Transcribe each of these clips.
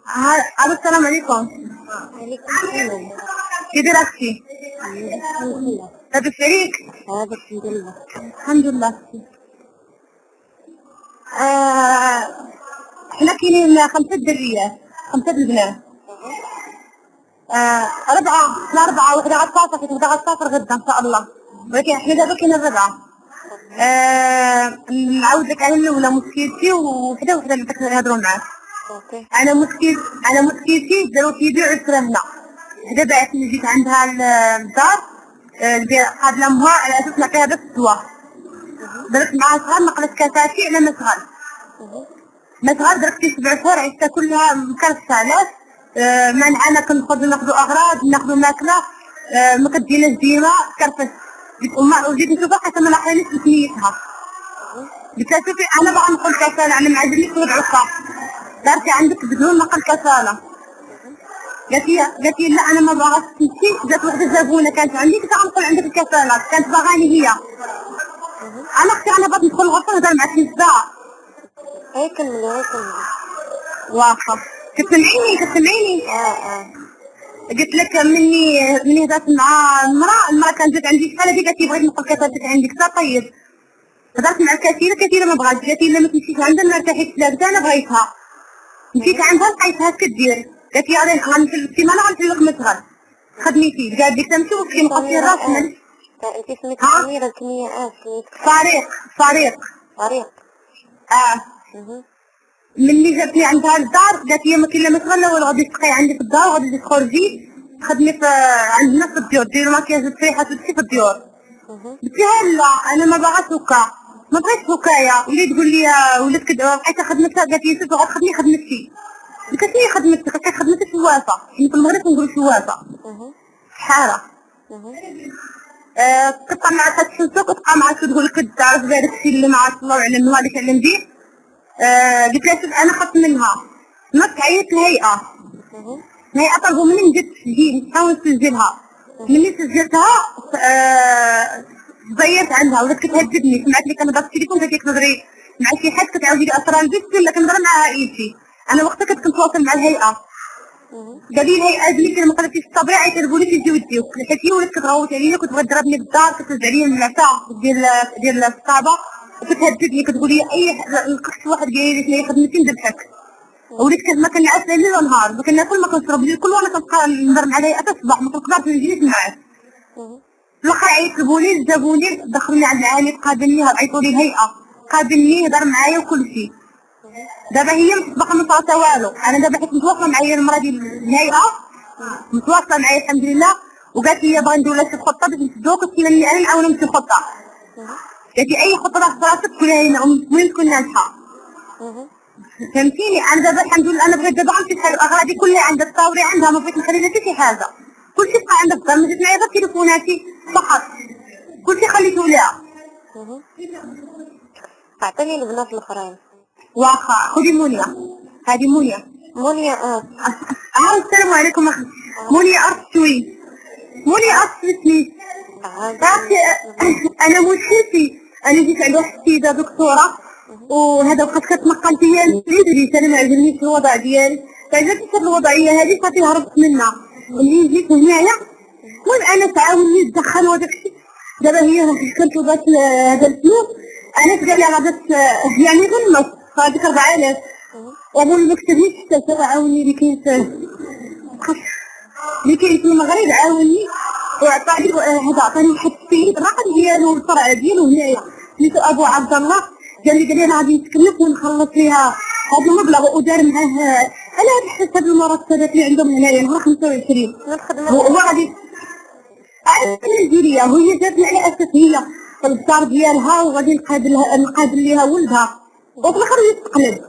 السلام عليكم. عليكم السلام. كي دايره اختي؟ الحمد لله. لاباس عليك؟ هذا الحمد لله. الحمد لله. حنا كاينين 5 دريات، 5 البنات. أربعة وحدة غتسافر، وحدة غتسافر غدا إن شاء الله، ولكن حنا دابا كاين الربعة. نعاود لك على الأولى مشكلتي وحدة اللي بدك نهضروا معاك. اوكي. أنا مشكلتي داروا كيبيعوا السرا هنا. حدا بعثني جيت عندها للدار قابلة أمها على أساس نعطيها بس الدواء. درت معاها شهر نقلت كاساتي على مسغال درت فيه 7 شهور عشتها كلها مكرفسة. علاش؟ منعنا ناخذوا أغراض، ناخذوا ماكلة، ما كديناش ديما كرفس. جيت نشوفها حتى ما لاحقينيش بسميتها. قلت لها شوفي أنا باغا نقول كسالة، أنا ما عجبنيش نوضع الصح. دارتي عندك بدون نقل كسالة. قالت لي لا أنا ما باغاش تمشي. جات وحدة زبونة كانت عندي قلت لها نقول عندك الكسالة، كانت باغاني هي. أنا أختي أنا بغيت ندخل الغرفة نهضر معاك نص ساعة. كملي. واخا كتسمعيني. قلت لك مني هدرت مع المرأة كانت جات عندي شحال هذيك قالت لي بغيت نقول كاساتك عندك. حتى طيب هدرت مع كثيرة ما بغاتش. قالت لي لا ما تمشيش عندها ما ارتاحيتش لها، انا بغيتها. مشيت عندها لقيتها كدير. قالت لي غنمشي للسيمانة غنسلك مسغل خدمي فيه. قالت لي تمشي وتمشي مقصر راسنا. انت سميتي سميرة سمية فريق. ملي جاتني عندها للدار قالت لي ما كاين لا مسغل لا والو، غادي تبقاي عندي في الدار وغادي تخرجي تخدمي في عندنا في الديور، ديري ماكياج وتريحات وتمشي في الديور. قلت لها لا انا ما باغاش هكا، ما بغيتش هكايا. وليت تقول لي ولات بقيت خدمتها. قالت لي شوفي غتخدمي خدمتي. قلت لها شنو خدمتك؟ قالت لي خدمتي شوافه، حنا في المغرب كنقولوا شوافه حاره. تبقى مع تشوفك وتبقى مع تقول لك تعرف دارك الشيء اللي ما عرف الله يعلم هذيك علم به. قلت لها شوف انا خدت منها نص عينت الهيئه طلبوا مني نجيب تسجيل نحاول نسجلها. مني سجلتها زيرت عندها ولات كتهددني. سمعت لي كنهضر في التليفون كانت تهضري مع شي حد كتعاودي لي اسرار البيت ولا كنهضر مع عائلتي. انا وقتها كنت كنتواصل مع الهيئه. قال لي الهيئه بلي ما قدرتيش تصبري عيطوا لي تيجيو يديوك. حيت هي ولات كتغوت عليا، كنت بغات تضربني بالدار، كتهز عليا المعفاه ديال الصحابه وكتهددني كتقول لي اي لقيت واحد قال لي شنو خدمتي ندبحك. وليت ما كنعس ليل ونهار، ما كناكل ما كنشرب الليل كله وانا كنبقى نهضر مع الهيئه حتى الصباح، ما كنقدرش نجلس معاه. في الاخر عيطوا لي جابوني دخلوني عند العامل قابلني، عيطوا لي الهيئه قابلني هضر معايا وكل شيء. دابا هي باقا ما صارت والو. انا دابا حيت متواصله معايا المراه ديال الهيئه متواصله معايا الحمد لله، وقالت لي باغي نديروا لها شي خطه باش نسدوك. قلت لها انا نعاونهم في خطه. قالت لي اي خطه راه في راسك قولها لنا وين تكون ناجحه. فهمتيني؟ انا دابا الحمد لله انا بغيت دابا غنمشي بحال اغراضي كلها عندها، التصاوري عندها، ما بغيت نخلي لها حتى شي حاجه. كلشي بقى عندها في الدار، ما جات معايا غير تليفوناتي فقط، كلشي خليته لها. اعطيني البنات الاخرين. واخا خذي منيا. هذه منيا. السلام عليكم اخي. منيا ارشوي. منيا ارشوي. انا مشكلتي انا جيت عند واحد السيده دكتوره وهذا وقت كتنقل فيا الفلوس. انا ما عجبنيش الوضع ديالي، فعجبتني هاد الوضعيه هذه صافي هربت منها. اللي جيت هنايا المهم انا تعاوني ندخل وداك الشيء. دابا هي كنت طلبات هذا الفلوس، انا قال لي غادي يعني غير النص هذيك 4000 وابو ما كتبنيش حتى ساعه. عاوني اللي كاين في المغرب، عاوني وعطاني هذا، عطاني واحد السيد الرقم ديالو الفرع ديالو هنايا سميتو ابو عبد الله. قال لي انا غادي نتكلف ونخلص ليها هذا المبلغ ودار معاه على حسب هاد المرتبات اللي عندهم هنايا نهار 25. هو غادي الجيريه وهي جاتني على اساس هي في الدار ديالها وغادي نقابل ليها ولدها وفي الاخر يتقلب.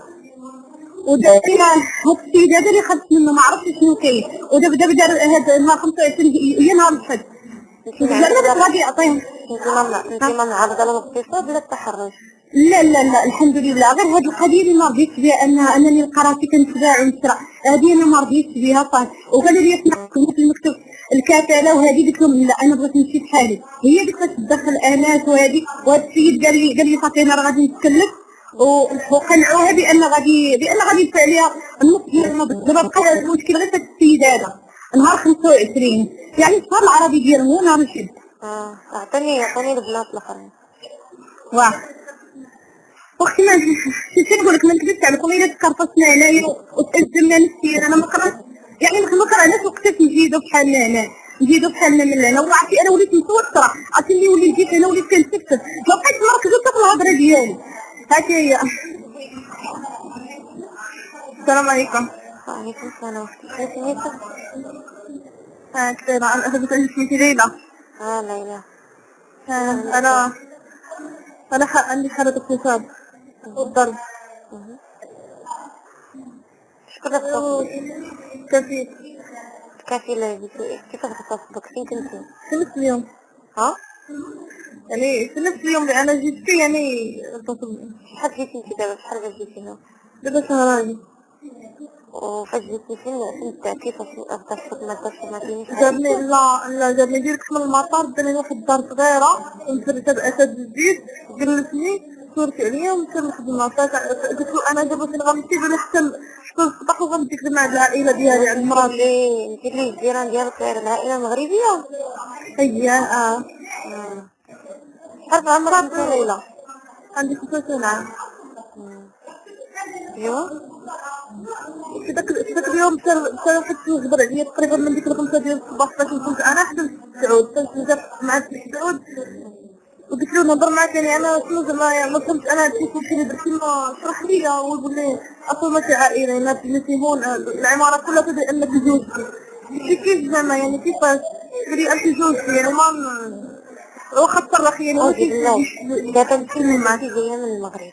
ودابا هاد السيد هذا اللي خدت منه ما عرفتش شنو كاين. ودابا دار هاد نهار 25 هي نهار الحد غادي يعطيهم. انت ما معرضه للاغتصاب ولا التحرش؟ لا الحمد لله، غير هاد القضيه اللي ما رضيتش بها انني نلقى راسي كنتباع ونسرع، هذه انا ما رضيتش بها صافي. وقالوا لي في المكتب الكفاله وهذه قلت لهم لا انا بغيت نمشي بحالي. هي اللي كانت تدخل اناس وهذه، وهذا السيد قال لي صافي انا راه غادي نتكلف وقنعوها بان غادي يدفع عليها النص ديال المبلغ. دابا بقى المشكل غير في هاد السيده هذا نهار 25 يعني الشهر العربي ديالهم هو نهار الشد. عطيني البنات الاخرين. واه واختي ما شنو نقول لك، ما نكذبش عليكم الا تكرفصنا هنايا وتأزمنا نفسيا. انا ما قررت يعني ما قررناش وقتاش نزيدو بحالنا هنا، نزيدو بحالنا من هنا. وعرفتي انا وليت متوتره، عرفتي ملي وليت جيت هنا وليت كنتكتب ما بقيتش مركزه حتى في الهضره ديالي. هاكي هي. السلام عليكم. وعليكم السلام اختي. شنو سميتك؟ كثيرة انا سميتي ليلى. ليلى. انا عندي حالة اغتصاب والضرب. شكون اللي اغتصبك؟ كثير. كفيلة بيكي كيف اغتصبك؟ فين كنتي؟ في نفس اليوم. يعني في نفس اليوم اللي انا جيت فيه يعني اغتصبني. شحال جيتي انتي دابا؟ شحال جيتي هنا؟ دابا شهراني. وفاش جيتي فين كيفاش اغتصبك؟ ما تعطينيش جابني لا جابني ديريكت من المطار، داني واحد الدار صغيرة ومفرشة بأسد جديد، جلسني صورتي عليا ومشى لواحد المطار. قلت له انا دابا فين غنمشي؟ قال لي حتى شكون الصباح وغنمشيك مع العائلة ديالي عند مراتي. انت اللي الجيران ديالك العائلة المغربية؟ هي شحال عمرك انت ليلى؟ عندي 25 عام. ايوا في ذاك اليوم مشى واحد يغبر عليا تقريبا من ديك 5 ديال الصباح فاش كنت انا حتى لسعود، فاش نزلت مع سعود وقلت له نهضر معاك يعني انا شنو زعما يعني ما فهمتش انا هادشي كلشي اللي درتي ما شرح ليا. ويقول لي اصلا ماشي عائله انا بنتي هون العماره كلها تدري انك زوجتي. قلت كيف زعما يعني كيفاش؟ قال لي انت زوجتي يعني ما واخا تصرخي يعني دابا انت جايه من المغرب